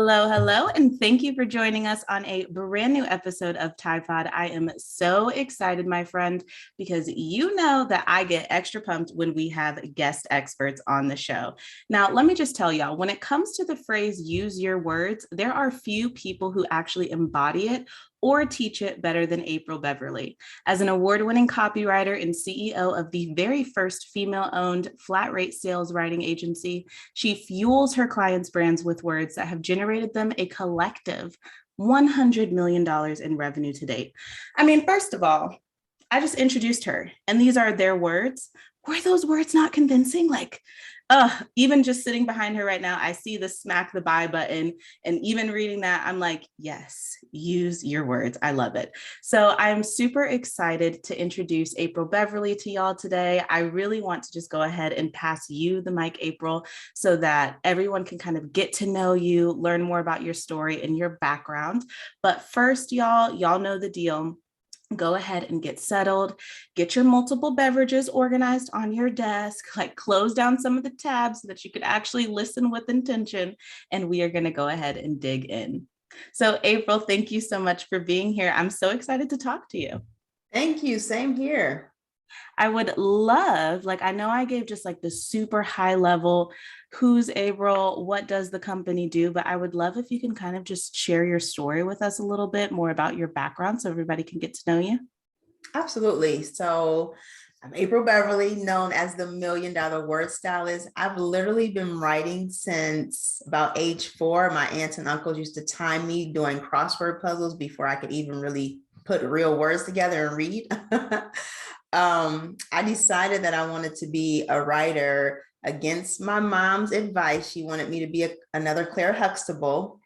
Hello, hello, and thank you for joining us on a brand new episode of Tide Pod. I am so excited, my friend, because you know that I get extra pumped when we have guest experts on the show. Now, let me just tell y'all, when it comes to the phrase use your words, there are few people who actually embody it or teach it better than Apryl Beverly. As an award-winning copywriter and CEO of the very first female-owned flat rate sales writing agency, she fuels her clients' brands with words that have generated them a collective $100 million in revenue to date. I mean, first of all, I just introduced her, and these are their words. Were those words not convincing? Even just sitting behind her right now, I see the smack the buy button. And even reading that, I'm like, yes, use your words. I love it. So I'm super excited to introduce Apryl Beverly to y'all today. I really want to just go ahead and pass you the mic, Apryl, so that everyone can kind of get to know you, learn more about your story and your background. But first, y'all know the deal. Go ahead and get settled, get your multiple beverages organized on your desk, like close down some of the tabs so that you could actually listen with intention. And we are going to go ahead and dig in. So Apryl, thank you so much for being here. I'm so excited to talk to you. Thank you. Same here. I would love, I know I gave just the super high level, who's Apryl, what does the company do, but I would love if you can kind of just share your story with us a little bit more about your background so everybody can get to know you. Absolutely. So I'm Apryl Beverly, known as the $1 Million Word Stylist. I've literally been writing since about age 4. My aunts and uncles used to time me doing crossword puzzles before I could even really put real words together and read. I decided that I wanted to be a writer against my mom's advice. She wanted me to be another Claire Huxtable.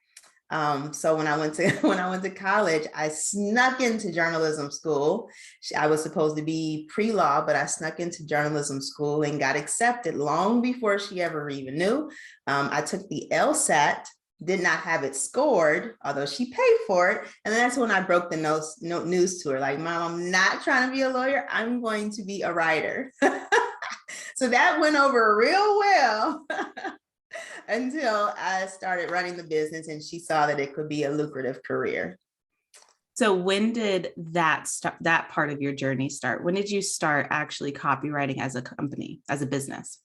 So when I went to college, I snuck into journalism school. I was supposed to be pre-law, but I snuck into journalism school and got accepted long before she ever even knew. I took the LSAT. Did not have it scored, although she paid for it. And then that's when I broke the news to her, like, Mom, I'm not trying to be a lawyer. I'm going to be a writer. So that went over real well until I started running the business and she saw that it could be a lucrative career. So when did that part of your journey start? When did you start actually copywriting as a company, as a business?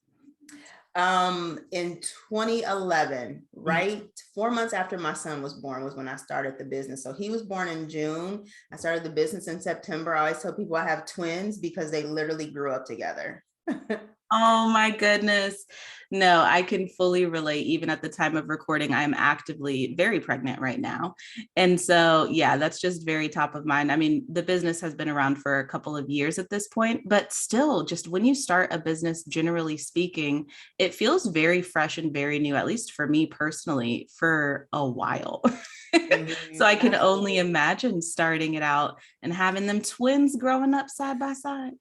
In 2011, right? 4 months after my son was born was when I started the business. So he was born in June. I started the business in September. I always tell people I have twins because they literally grew up together. Oh my goodness. No, I can fully relate. Even at the time of recording, I am actively very pregnant right now. And so, yeah, that's just very top of mind. I mean, the business has been around for a couple of years at this point, but still, just when you start a business, generally speaking, it feels very fresh and very new, at least for me personally, for a while. So I can only imagine starting it out and having them twins growing up side by side.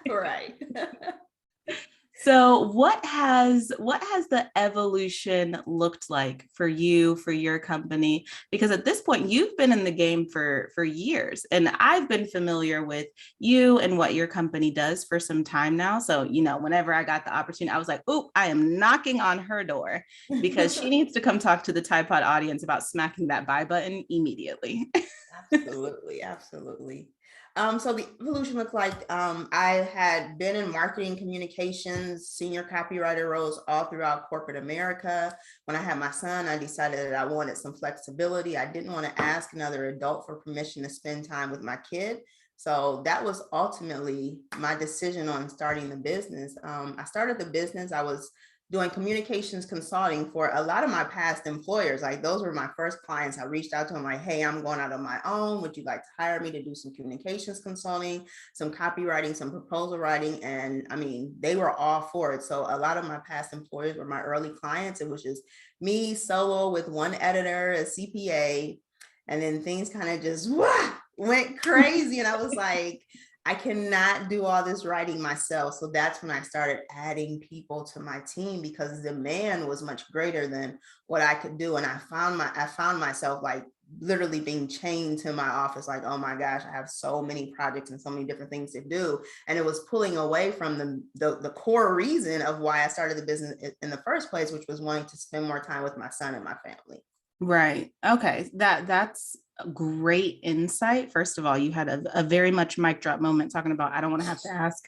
Right. So what has the evolution looked like for you, for your company? Because at this point, you've been in the game for years, and I've been familiar with you and what your company does for some time now. So, whenever I got the opportunity, I was like, oh, I am knocking on her door because she needs to come talk to the Tide Pod audience about smacking that buy button immediately. Absolutely. Absolutely. So the evolution looked like I had been in marketing communications, senior copywriter roles all throughout corporate America. When I had my son, I decided that I wanted some flexibility. I didn't want to ask another adult for permission to spend time with my kid. So that was ultimately my decision on starting the business. I started the business. I was doing communications consulting for a lot of my past employers. Like, those were my first clients. I reached out to them like, hey, I'm going out on my own. Would you like to hire me to do some communications consulting, some copywriting, some proposal writing? And I mean, they were all for it. So a lot of my past employers were my early clients. It was just me solo with one editor, a CPA, and then things kind of just went crazy. And I was like, I cannot do all this writing myself. So that's when I started adding people to my team because the demand was much greater than what I could do. And I found myself like literally being chained to my office, like, oh my gosh, I have so many projects and so many different things to do. And it was pulling away from the core reason of why I started the business in the first place, which was wanting to spend more time with my son and my family. Right. Okay. That's a great insight. First of all, you had a very much mic drop moment talking about I don't want to have to ask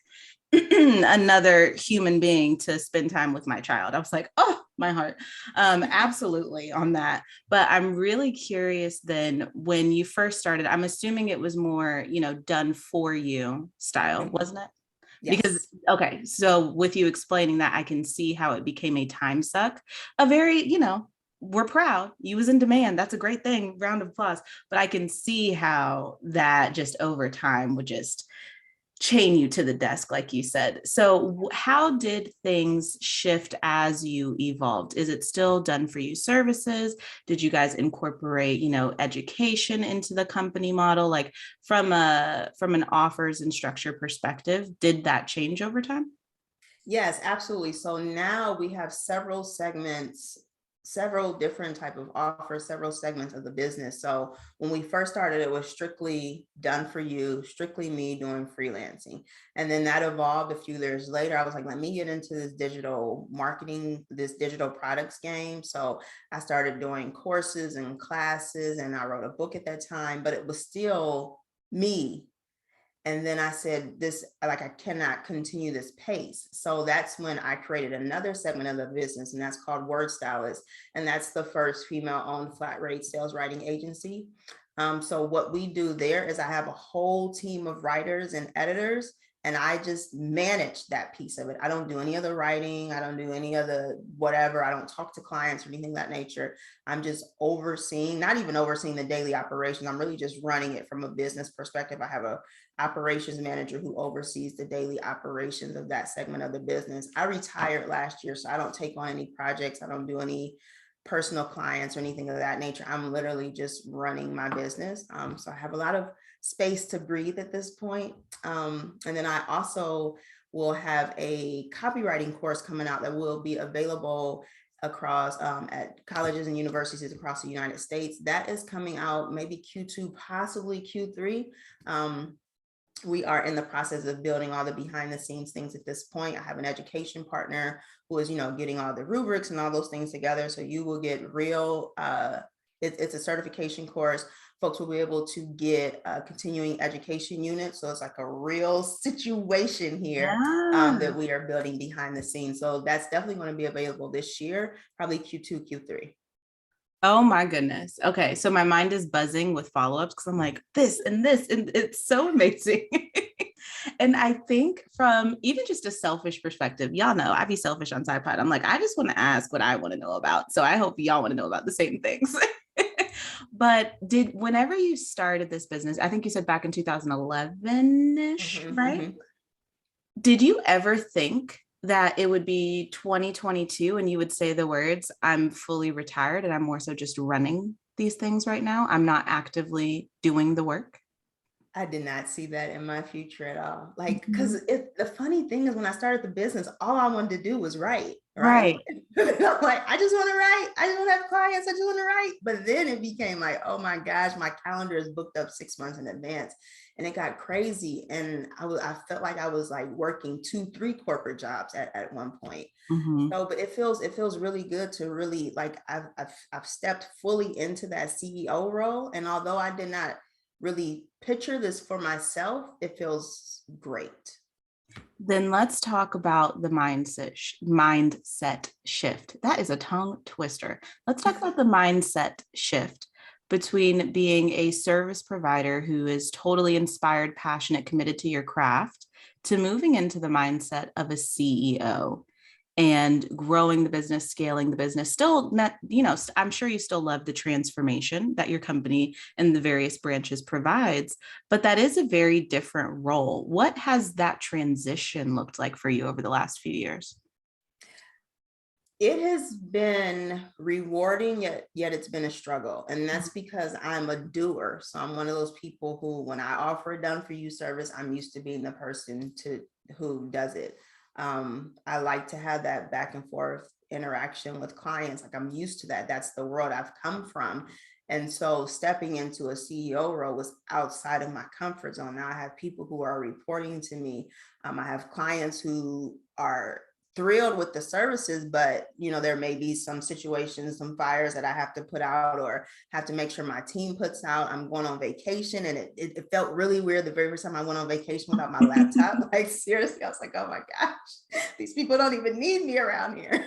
another human being to spend time with my child. I was like, oh, my heart. Absolutely on that. But I'm really curious then when you first started, I'm assuming it was more, done for you style, wasn't it? Because, Yes. okay, so with you explaining that, I can see how it became a time suck, a very, we're proud. You was in demand. That's a great thing. Round of applause. But I can see how that just over time would just chain you to the desk, like you said. So, how did things shift as you evolved? Is it still done for you services? Did you guys incorporate, education into the company model? Like from an offers and structure perspective, did that change over time? Yes, absolutely. So now we have several segments, several different type of offers, several segments of the business. So when we first started, it was strictly done for you, strictly me doing freelancing. And then that evolved a few years later. I was like, let me get into this digital marketing, this digital products game. So I started doing courses and classes, and I wrote a book at that time, but it was still me. And then I said, this, like, I cannot continue this pace. So that's when I created another segment of the business, and that's called Word Stylistz. And that's the first female owned flat rate sales writing agency. So what we do there is I have a whole team of writers and editors, and I just manage that piece of it. I don't do any other writing. I don't do any other whatever. I don't talk to clients or anything of that nature. I'm just overseeing, not even overseeing the daily operations. I'm really just running it from a business perspective. I have a operations manager who oversees the daily operations of that segment of the business. I retired last year, so I don't take on any projects. I don't do any personal clients or anything of that nature. I'm literally just running my business. So I have a lot of space to breathe at this point. And then I also will have a copywriting course coming out that will be available across at colleges and universities across the United States. That is coming out maybe Q2, possibly Q3. We are in the process of building all the behind the scenes things at this point. I have an education partner who is, getting all the rubrics and all those things together. So you will get real, it's a certification course. Folks will be able to get a continuing education unit. So it's like a real situation here that Yeah. we are building behind the scenes. So that's definitely going to be available this year, probably Q2, Q3. Oh my goodness. Okay. So my mind is buzzing with follow-ups because I'm like, this, and it's so amazing. And I think from even just a selfish perspective, y'all know I be selfish on Side Pod. I'm like, I just want to ask what I want to know about. So I hope y'all want to know about the same things. But whenever you started this business, I think you said back in 2011-ish, Mhm, right? mhm. Did you ever think that it would be 2022 and you would say the words, I'm fully retired and I'm more so just running these things right now? I'm not actively doing the work. I did not see that in my future at all. Like, because Mhm. the funny thing is, when I started the business, all I wanted to do was write, right? Right. I'm like, I just want to write. I just want to have clients. I just want to write. But then it became like, oh my gosh, my calendar is booked up 6 months in advance, and it got crazy. And I felt like I was like working 2, 3 corporate jobs at one point. Mhm. So, but it feels really good to really like I've stepped fully into that CEO role, and although I did not really picture this for myself, it feels great. Then let's talk about the mindset shift. That is a tongue twister. Let's talk about the mindset shift between being a service provider who is totally inspired, passionate, committed to your craft to moving into the mindset of a CEO and growing the business, scaling the business. Still not, I'm sure you still love the transformation that your company and the various branches provides, but that is a very different role. What has that transition looked like for you over the last few years? It has been rewarding, yet it's been a struggle. And that's because I'm a doer. So I'm one of those people who, when I offer a done for you service, I'm used to being the person who does it. I like to have that back and forth interaction with clients. Like, I'm used to that. That's the world I've come from. And so stepping into a CEO role was outside of my comfort zone. Now I have people who are reporting to me. I have clients who are thrilled with the services, but there may be some situations, some fires that I have to put out or have to make sure my team puts out. I'm going on vacation, and it felt really weird the very first time I went on vacation without my laptop. Like, seriously, I was like, oh my gosh, these people don't even need me around here.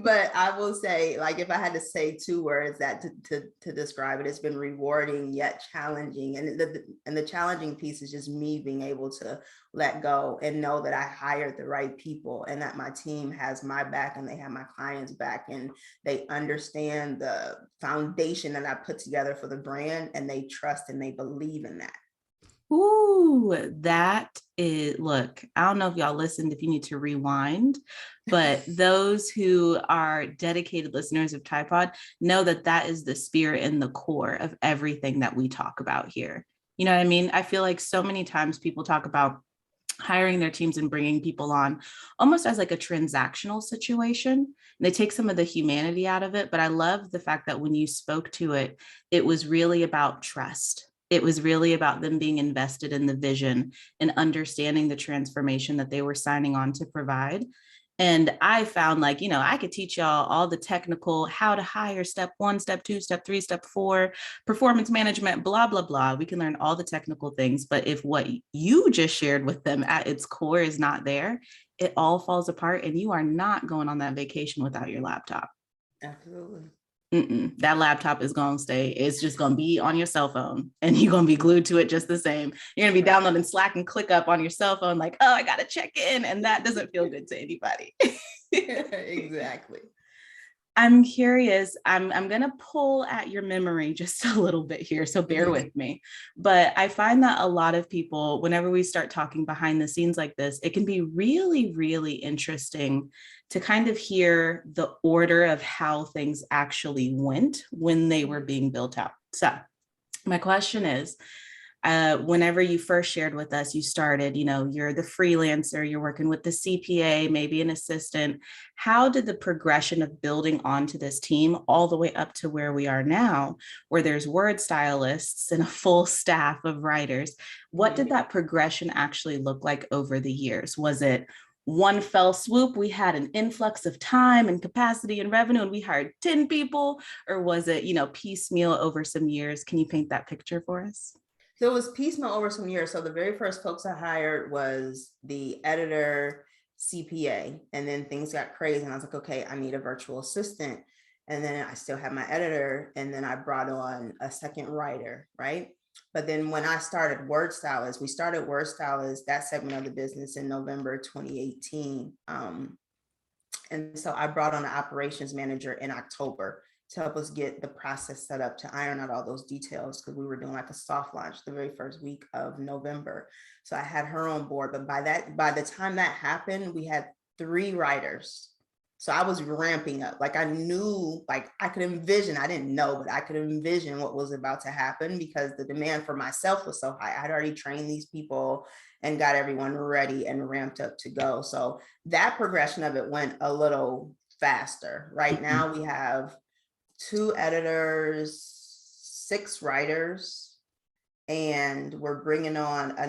But I will say, like, if I had to say two words that to describe it, it's been rewarding yet challenging. And the challenging piece is just me being able to let go and know that I hired the right people and that my team has my back and they have my clients' back, and they understand the foundation that I put together for the brand, and they trust and they believe in that. Ooh, that is, look, I don't know if y'all listened, if you need to rewind, but those who are dedicated listeners of Tripod know that that is the spirit and the core of everything that we talk about here. You know what I mean? I feel like so many times people talk about hiring their teams and bringing people on almost as like a transactional situation. And they take some of the humanity out of it. But I love the fact that when you spoke to it, it was really about trust. It was really about them being invested in the vision and understanding the transformation that they were signing on to provide. And I found, like, I could teach y'all all the technical, how to hire, step 1, step 2, step 3, step 4, performance management, blah, blah, blah. We can learn all the technical things. But if what you just shared with them at its core is not there, it all falls apart, and you are not going on that vacation without your laptop. Absolutely. That laptop is going to stay. It's just going to be on your cell phone, and you're going to be glued to it just the same. You're going to be downloading Slack and ClickUp on your cell phone like, oh, I got to check in. And that doesn't feel good to anybody. Exactly. I'm curious. I'm going to pull at your memory just a little bit here, so bear with me. But I find that a lot of people, whenever we start talking behind the scenes like this, it can be really, really interesting to kind of hear the order of how things actually went when they were being built out. So my question is, whenever you first shared with us, you started, you're the freelancer, you're working with the CPA, maybe an assistant. How did the progression of building onto this team all the way up to where we are now, where there's word stylists and a full staff of writers? What did that progression actually look like over the years? Was it one fell swoop, we had an influx of time and capacity and revenue, and we hired 10 people? Or was it, piecemeal over some years? Can you paint that picture for us? So it was piecemeal over some years. So the very first folks I hired was the editor, CPA, and then things got crazy. And I was like, okay, I need a virtual assistant. And then I still have my editor. And then I brought on a second writer, right? But then when I started Word Stylistz, we started Word Stylistz, that segment of the business, in November 2018. And so I brought on an operations manager in October to help us get the process set up, to iron out all those details, because we were doing like a soft launch the very first week of November. So I had her on board. But by the time that happened, we had 3 writers. So I was ramping up. Like, I knew, like, I could envision, I didn't know, but I could envision what was about to happen, because the demand for myself was so high. I had already trained these people and got everyone ready and ramped up to go. So that progression of it went a little faster. Right now we have 2 editors, 6 writers, and we're bringing on a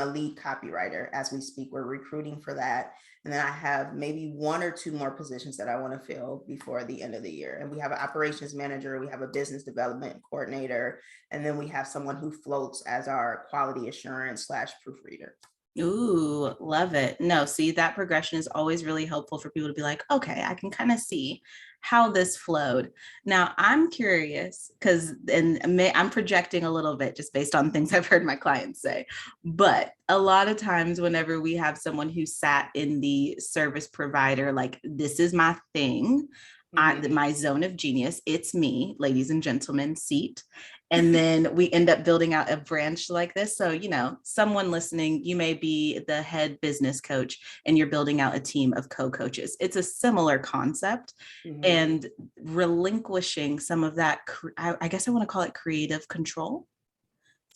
lead copywriter as we speak. We're recruiting for that. And then I have maybe 1 or 2 more positions that I want to fill before the end of the year. And we have an operations manager, we have a business development coordinator, and then we have someone who floats as our quality assurance / proofreader. Ooh, love it. No, see, that progression is always really helpful for people to be like, okay, I can kind of see how this flowed. Now, I'm curious because, I'm projecting a little bit just based on things I've heard my clients say, but a lot of times whenever we have someone who sat in the service provider, like, this is my thing, my zone of genius, it's me, ladies and gentlemen, seat. And then we end up building out a branch like this. So, someone listening, you may be the head business coach and you're building out a team of co-coaches. It's a similar concept. And relinquishing some of that, I guess I want to call it creative control,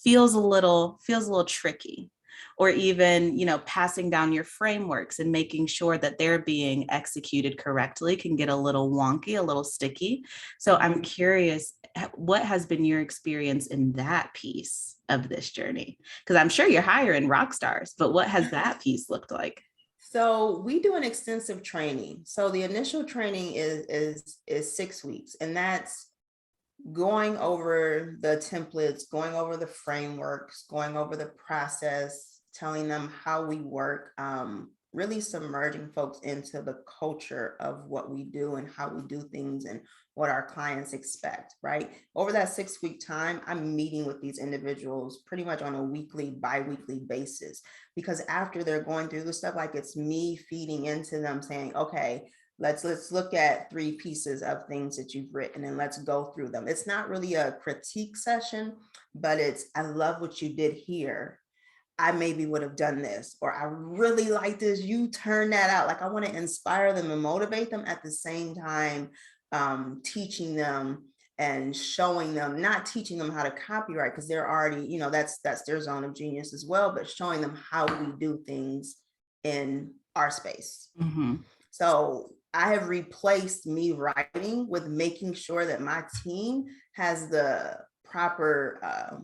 feels a little tricky. or even, passing down your frameworks and making sure that they're being executed correctly can get a little wonky, a little sticky. So I'm curious, what has been your experience in that piece of this journey? Because I'm sure you're hiring rock stars, but what has that piece looked like? So we do an extensive training. So the initial training is 6 weeks, and that's going over the templates, going over the frameworks, going over the process, telling them how we work, really submerging folks into the culture of what we do and how we do things and what our clients expect, right? Over that 6 week time, I'm meeting with these individuals pretty much on a weekly, bi-weekly basis, because after they're going through the stuff, like it's me feeding into them saying, okay, let's look at 3 pieces of things that you've written and let's go through them. It's not really a critique session, but it's, I love what you did here. I maybe would have done this, or I really like this. You turn that out. Like I want to inspire them and motivate them at the same time, teaching them and showing them, not teaching them how to copyright, because they're already, that's their zone of genius as well, but showing them how we do things in our space. Mm-hmm. So I have replaced me writing with making sure that my team has the proper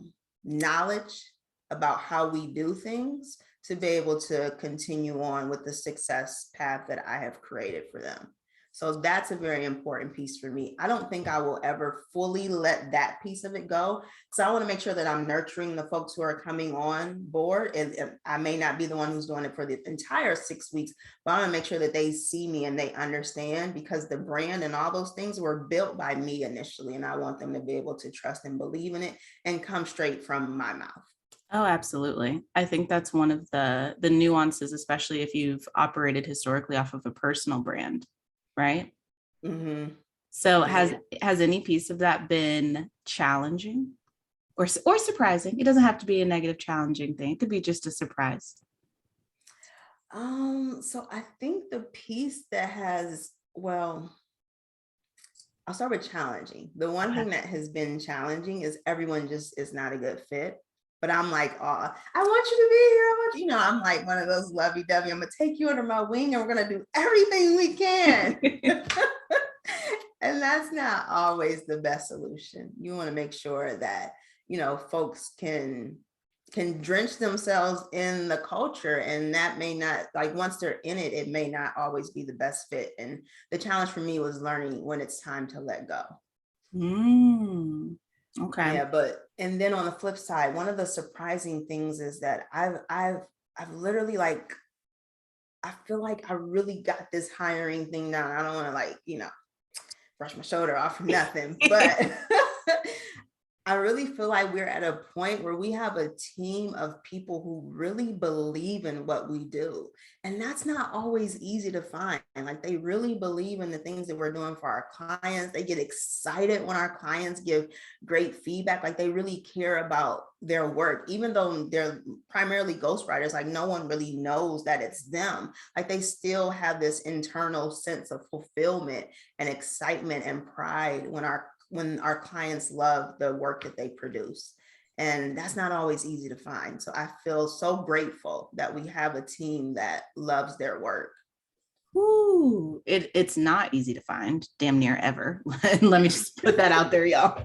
knowledge about how we do things to be able to continue on with the success path that I have created for them. So that's a very important piece for me. I don't think I will ever fully let that piece of it go. So I want to make sure that I'm nurturing the folks who are coming on board. And I may not be the one who's doing it for the entire 6 weeks, but I want to make sure that they see me and they understand, because the brand and all those things were built by me initially. And I want them to be able to trust and believe in it and come straight from my mouth. Oh, absolutely. I think that's one of the nuances, especially if you've operated historically off of a personal brand, right? Mm-hmm. So has any piece of that been challenging or surprising? It doesn't have to be a negative challenging thing. It could be just a surprise. So I think the piece that has, well, I'll start with challenging. The one thing that has been challenging is everyone just is not a good fit. But I'm like, oh, I want you to be here. I want you, I'm like one of those lovey-dovey. I'm gonna take you under my wing and we're gonna do everything we can. And that's not always the best solution. You want to make sure that, folks can drench themselves in the culture, and that may not, like once they're in it, it may not always be the best fit. And the challenge for me was learning when it's time to let go. Okay. Yeah, and then on the flip side, one of the surprising things is that I've literally, like, I feel like I really got this hiring thing down. I don't want to brush my shoulder off for nothing, but I really feel like we're at a point where we have a team of people who really believe in what we do. And that's not always easy to find. Like, they really believe in the things that we're doing for our clients. They get excited when our clients give great feedback. Like, they really care about their work, even though they're primarily ghostwriters. Like, no one really knows that it's them. Like, they still have this internal sense of fulfillment and excitement and pride when our clients love the work that they produce. And that's not always easy to find. So I feel so grateful that we have a team that loves their work. Ooh, it's not easy to find, damn near ever. Let me just put that out there, y'all.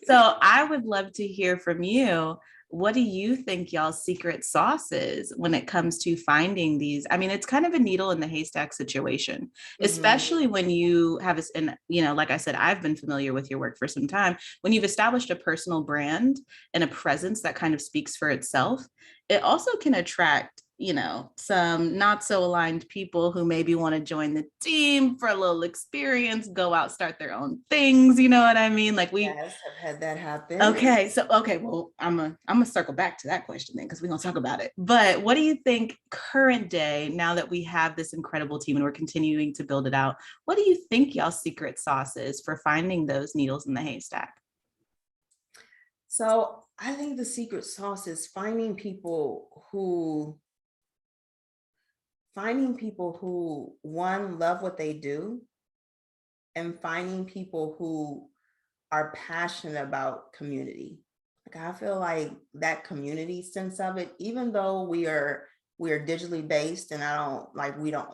So I would love to hear from you. What do you think y'all's secret sauce is when it comes to finding these? I mean, it's kind of a needle in the haystack situation, especially when you have, and like I said, I've been familiar with your work for some time. When you've established a personal brand and a presence that kind of speaks for itself, it also can attract some not so aligned people who maybe want to join the team for a little experience, go out, start their own things. You know what I mean? Like Yes, I've had that happen. Okay. Well, I'm gonna circle back to that question then, because we're gonna talk about it. But what do you think current day, now that we have this incredible team and we're continuing to build it out, what do you think y'all's secret sauce is for finding those needles in the haystack? So I think the secret sauce is finding people who one, love what they do, and finding people who are passionate about community. Like, I feel like that community sense of it, even though we're digitally based, and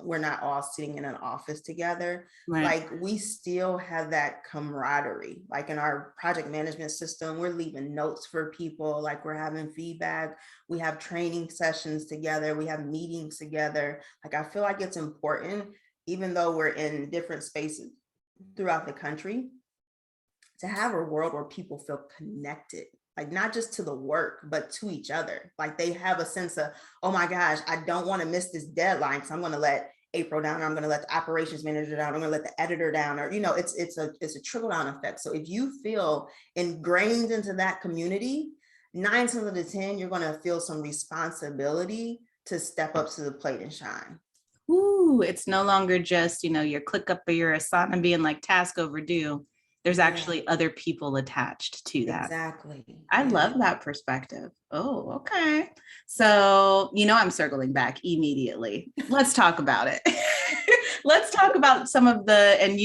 we're not all sitting in an office together. Right. Like, we still have that camaraderie. Like, in our project management system, we're leaving notes for people, like, we're having feedback, we have training sessions together, we have meetings together. Like, I feel like it's important, even though we're in different spaces throughout the country, to have a world where people feel connected, like, not just to the work, but to each other. Like, they have a sense of, oh my gosh, I don't want to miss this deadline, so I'm going to let April down, or I'm going to let the operations manager down, I'm going to let the editor down, or, it's a trickle down effect. So if you feel ingrained into that community, 9 times out of 10, you're going to feel some responsibility to step up to the plate and shine. Ooh, it's no longer just, your ClickUp or your Asana being like task overdue. There's Yeah, actually other people attached to that. exactly. I Yeah. love that perspective. Oh, okay. So, I'm circling back immediately. Let's talk about it. Let's talk about some of the, and,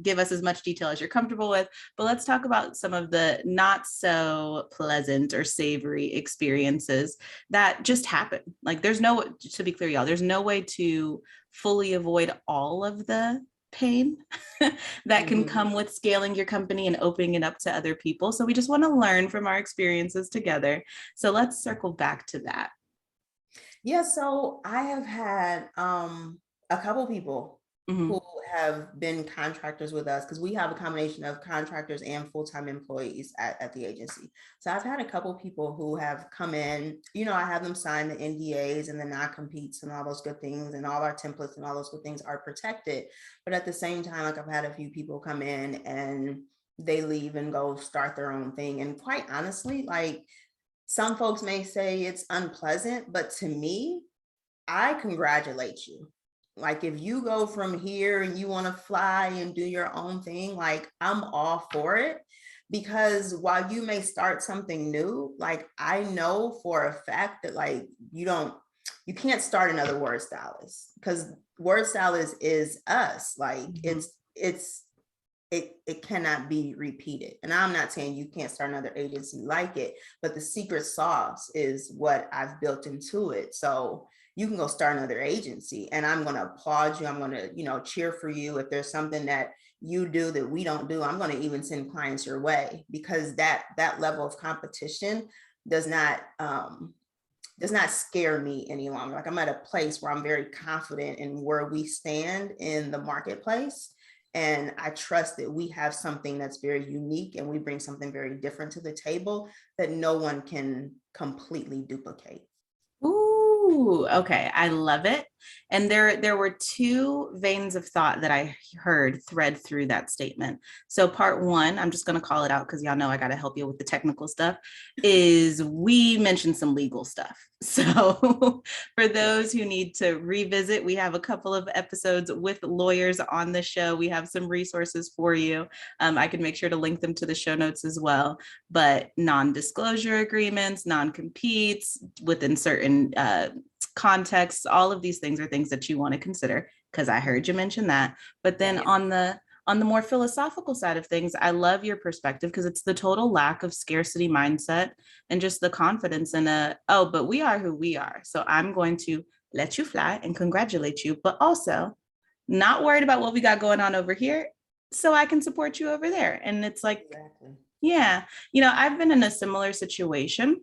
give us as much detail as you're comfortable with, but let's talk about some of the not so pleasant or savory experiences that just happen. Like, to be clear, y'all, there's no way to fully avoid all of the pain that can Mhm. come with scaling your company and opening it up to other people. So we just want to learn from our experiences together. So let's circle back to that. Yeah, so I have had a couple people Mhm. who have been contractors with us, because we have a combination of contractors and full-time employees at the agency. So I've had a couple people who have come in, I have them sign the NDAs and the non-competes and all those good things, and all our templates and all those good things are protected. But at the same time, like, I've had a few people come in and they leave and go start their own thing. And quite honestly, like, some folks may say it's unpleasant, but to me, I congratulate you. Like, if you go from here and you want to fly and do your own thing, like, I'm all for it. Because while you may start something new, like, I know for a fact that, like, you can't start another Word Stylist, because Word Stylist is us. Like, Mhm. it cannot be repeated. And I'm not saying you can't start another agency like it, but the secret sauce is what I've built into it. So you can go start another agency, and I'm going to applaud you. I'm going to, cheer for you. If there's something that you do that we don't do, I'm going to even send clients your way, because that level of competition does not scare me any longer. Like, I'm at a place where I'm very confident in where we stand in the marketplace. And I trust that we have something that's very unique, and we bring something very different to the table that no one can completely duplicate. Ooh, okay. I love it. And there were two veins of thought that I heard thread through that statement. So part one, I'm just going to call it out because y'all know I got to help you with the technical stuff, is we mentioned some legal stuff. So for those who need to revisit, we have a couple of episodes with lawyers on the show. We have some resources for you. I can make sure to link them to the show notes as well. But non-disclosure agreements, non-competes within certain contexts, all of these things are things that you want to consider, because I heard you mention that. But then on the more philosophical side of things, I love your perspective, because it's the total lack of scarcity mindset and just the confidence in but we are who we are. So I'm going to let you fly and congratulate you, but also not worried about what we got going on over here, so I can support you over there. And it's like, Exactly. yeah, I've been in a similar situation.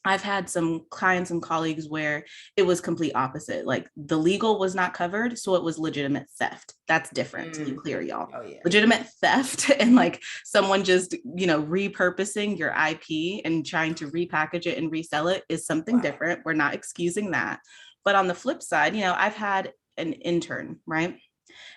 I've had some clients and colleagues where it was complete opposite. Like, the legal was not covered, so it was legitimate theft. That's different, to be clear, y'all. Oh yeah. Legitimate theft and like someone just, repurposing your IP and trying to repackage it and resell it is something Wow. different. We're not excusing that. But on the flip side, I've had an intern, right?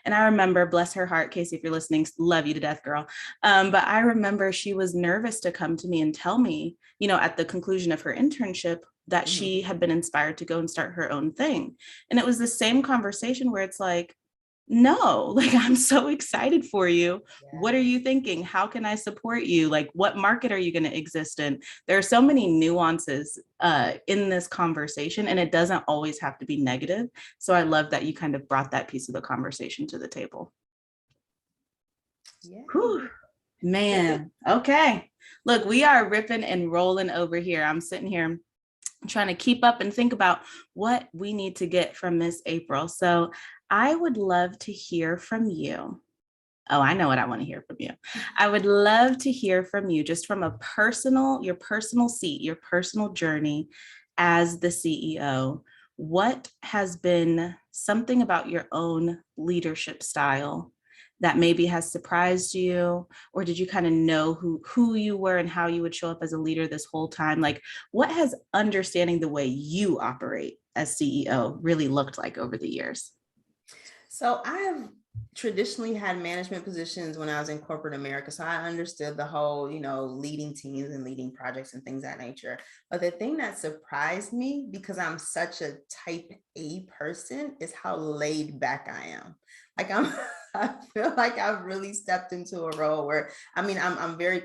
And I remember, bless her heart, Casey, if you're listening, love you to death, girl. But I remember she was nervous to come to me and tell me, at the conclusion of her internship, that she had been inspired to go and start her own thing. And it was the same conversation where it's like, no, like, I'm so excited for you. What are Yeah. you thinking? How can I support you? Like, what market are you going to exist in? There are so many nuances in this conversation, and it doesn't always have to be negative. So I love that you kind of brought that piece of the conversation to the table. Yeah. Whew, man. Okay. Look, we are ripping and rolling over here. I'm sitting here trying to keep up and think about what we need to get from Miss Apryl. So I would love to hear from you. Oh, I know what I want to hear from you. I would love to hear from you just from your personal seat, your personal journey as the CEO. What has been something about your own leadership style that maybe has surprised you? Or did you kind of know who you were and how you would show up as a leader this whole time? Like, what has understanding the way you operate as CEO really looked like over the years? So I have traditionally had management positions when I was in corporate America. So I understood the whole, leading teams and leading projects and things of that nature. But the thing that surprised me, because I'm such a type A person, is how laid back I am. Like I feel like I've really stepped into a role where, I'm very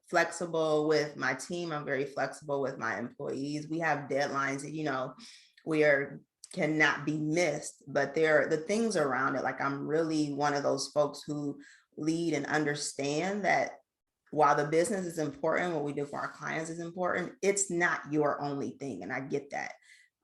flexible with my team. I'm very flexible with my employees. We have deadlines that, we cannot be missed, but there are the things around it. Like I'm really one of those folks who lead and understand that while the business is important, what we do for our clients is important, it's not your only thing. And I get that.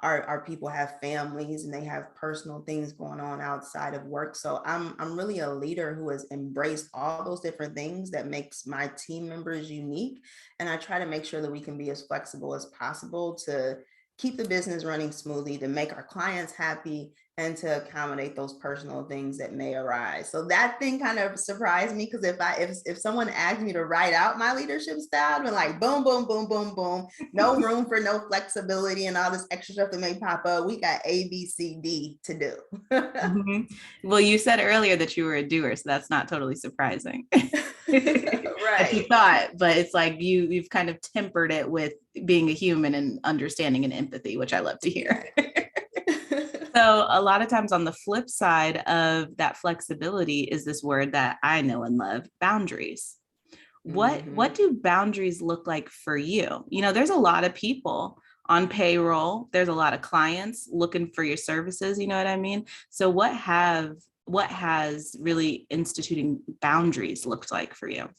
Our people have families and they have personal things going on outside of work. So I'm really a leader who has embraced all those different things that makes my team members unique. And I try to make sure that we can be as flexible as possible to keep the business running smoothly, to make our clients happy, and to accommodate those personal things that may arise. So that thing kind of surprised me, because if someone asked me to write out my leadership style, I'd be like, boom, boom, boom, boom, boom, no room for no flexibility and all this extra stuff that may pop up. We got A, B, C, D to do. Mm-hmm. Well, you said earlier that you were a doer, so that's not totally surprising. That you Right. thought, but it's like you've kind of tempered it with being a human and understanding and empathy, which I love to hear. So a lot of times on the flip side of that flexibility is this word that I know and love, boundaries. What do boundaries look like for you? There's a lot of people on payroll. There's a lot of clients looking for your services. You know what I mean? So what has really instituting boundaries looked like for you?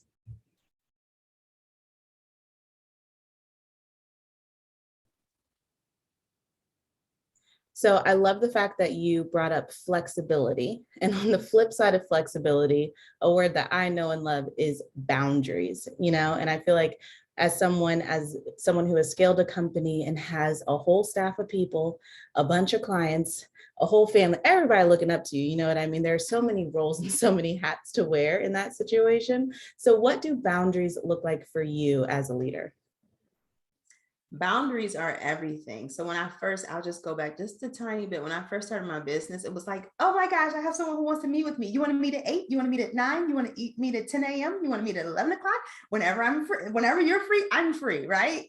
So I love the fact that you brought up flexibility. And on the flip side of flexibility, a word that I know and love is boundaries, and I feel like as someone who has scaled a company and has a whole staff of people, a bunch of clients, a whole family, everybody looking up to you, you know what I mean? There are so many roles and so many hats to wear in that situation. So what do boundaries look like for you as a leader? Boundaries are everything. So I'll just go back just a tiny bit. When I first started my business, it was like, oh my gosh, I have someone who wants to meet with me. You want to meet at 8? You want to meet at 9? You want to meet at 10 a.m.? You want to meet at 11 o'clock? Whenever I'm free, whenever you're free, I'm free, right?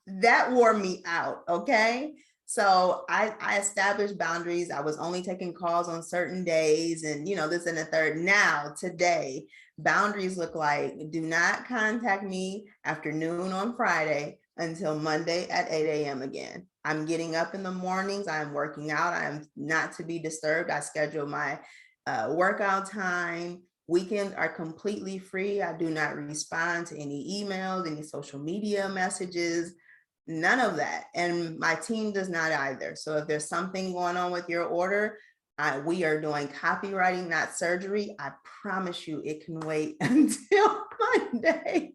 That wore me out. Okay. So I established boundaries. I was only taking calls on certain days and, this and the third. Now, today, boundaries look like do not contact me after noon on Friday until Monday at 8 a.m. again. I'm getting up in the mornings. I'm working out. I am not to be disturbed. I schedule my workout time. Weekends are completely free. I do not respond to any emails, any social media messages, none of that. And my team does not either. So if there's something going on with your order, we are doing copywriting, not surgery. I promise you it can wait until Monday.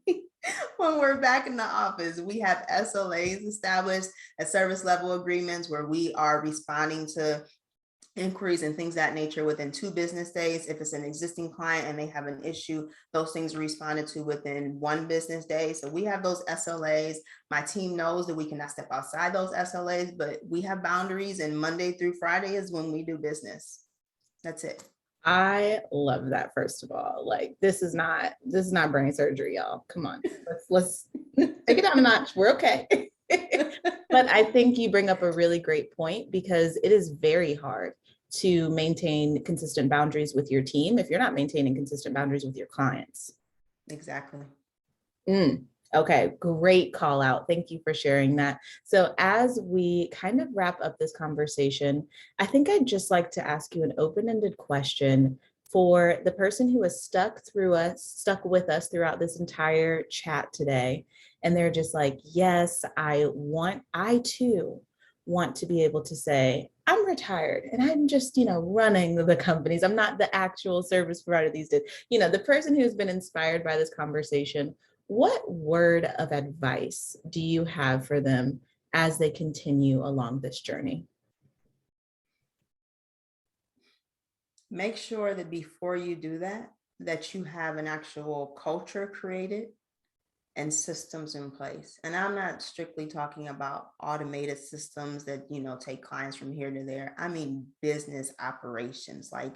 When we're back in the office, we have SLAs established at service level agreements where we are responding to inquiries and things of that nature within 2 business days. If it's an existing client and they have an issue, those things are responded to within 1 business day. So we have those SLAs. My team knows that we cannot step outside those SLAs, but we have boundaries, and Monday through Friday is when we do business. That's it. I love that. First of all, like this is not brain surgery, y'all. Come on, let's take it down a notch. We're okay. But I think you bring up a really great point, because it is very hard to maintain consistent boundaries with your team if you're not maintaining consistent boundaries with your clients. Exactly. Okay, great call out. Thank you for sharing that. So as we kind of wrap up this conversation, I think I'd just like to ask you an open-ended question For the person who has stuck with us throughout this entire chat today, and they're just like, yes, I too want to be able to say, I'm retired and I'm just, running the companies. I'm not the actual service provider these days. The person who's been inspired by this conversation, what word of advice do you have for them as they continue along this journey? Make sure that before you do that, that you have an actual culture created and systems in place. And I'm not strictly talking about automated systems that, take clients from here to there. I mean, business operations. Like,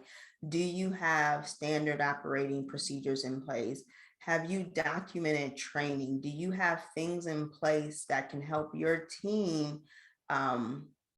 do you have standard operating procedures in place? Have you documented training? Do you have things in place that can help your team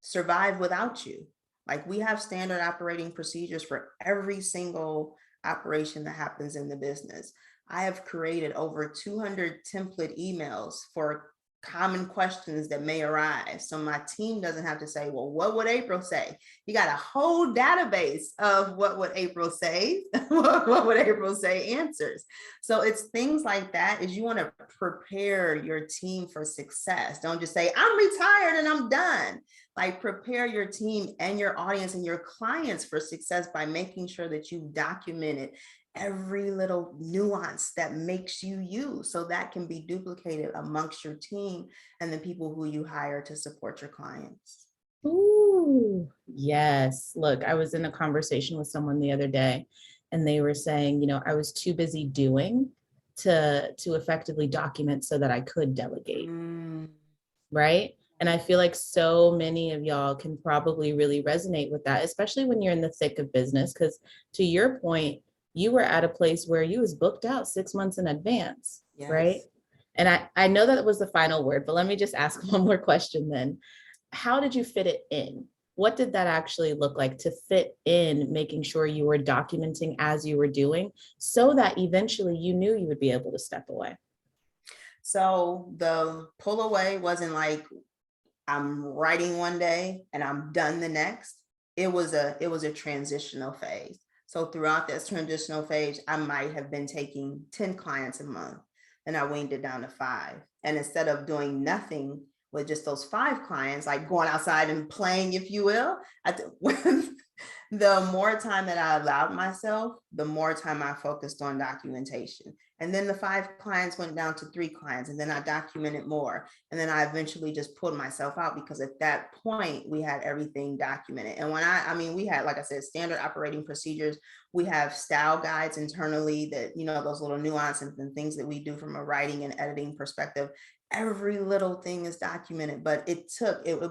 survive without you? Like, we have standard operating procedures for every single operation that happens in the business. I have created over 200 template emails for common questions that may arise. So my team doesn't have to say, well, what would Apryl say? You got a whole database of what would Apryl say, what would Apryl say answers. So it's things like that. Is you want to prepare your team for success. Don't just say, I'm retired and I'm done. Like, prepare your team and your audience and your clients for success by making sure that you've documented every little nuance that makes you you, so that can be duplicated amongst your team and the people who you hire to support your clients. Ooh, yes. Look, I was in a conversation with someone the other day, and they were saying, I was too busy doing to effectively document so that I could delegate. Right? And I feel like so many of y'all can probably really resonate with that, especially when you're in the thick of business. Because to your point, you were at a place where you was booked out 6 months in advance, yes. Right? And I know that was the final word, but let me just ask one more question then. How did you fit it in? What did that actually look like to fit in, making sure you were documenting as you were doing so that eventually you knew you would be able to step away? So the pull away wasn't like I'm writing one day and I'm done the next. It was a transitional phase. So throughout this transitional phase, I might have been taking 10 clients a month. Then I weaned it down to 5. And instead of doing nothing with just those 5 clients, like going outside and playing, if you will, the more time that I allowed myself, the more time I focused on documentation. And then the 5 clients went down to 3 clients, and then I documented more. And then I eventually just pulled myself out, because at that point we had everything documented. And when we had, like I said, standard operating procedures. We have style guides internally that, those little nuances and things that we do from a writing and editing perspective. Every little thing is documented, but it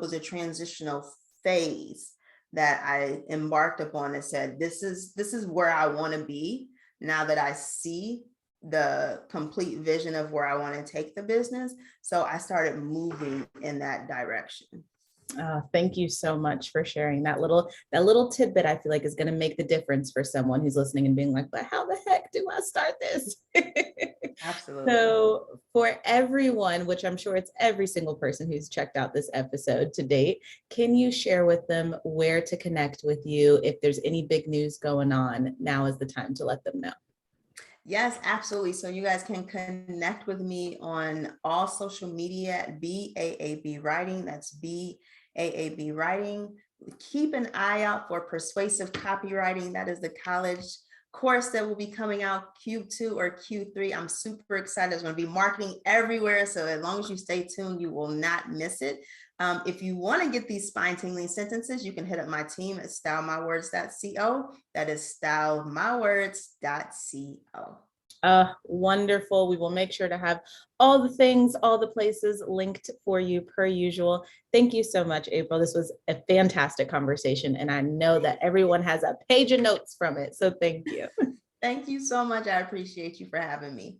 was a transitional phase that I embarked upon and said, this is where I want to be now that I see the complete vision of where I want to take the business. So I started moving in that direction. Thank you so much for sharing that little tidbit. I feel like is going to make the difference for someone who's listening and being like, but how the heck do I start this? Absolutely. So for everyone, which I'm sure it's every single person who's checked out this episode to date, can you share with them where to connect with you? If there's any big news going on, now is the time to let them know. Yes, absolutely. So you guys can connect with me on all social media at BAAB Writing. That's BAAB Writing. Keep an eye out for Persuasive Copywriting. That is the college course that will be coming out Q2 or Q3. I'm super excited. There's going to be marketing everywhere. So as long as you stay tuned, you will not miss it. If you want to get these spine-tingling sentences, you can hit up my team at stylemywords.co. That is stylemywords.co. Wonderful. We will make sure to have all the things, all the places linked for you per usual. Thank you so much, Apryl. This was a fantastic conversation, and I know that everyone has a page of notes from it. So thank you. Thank you so much. I appreciate you for having me.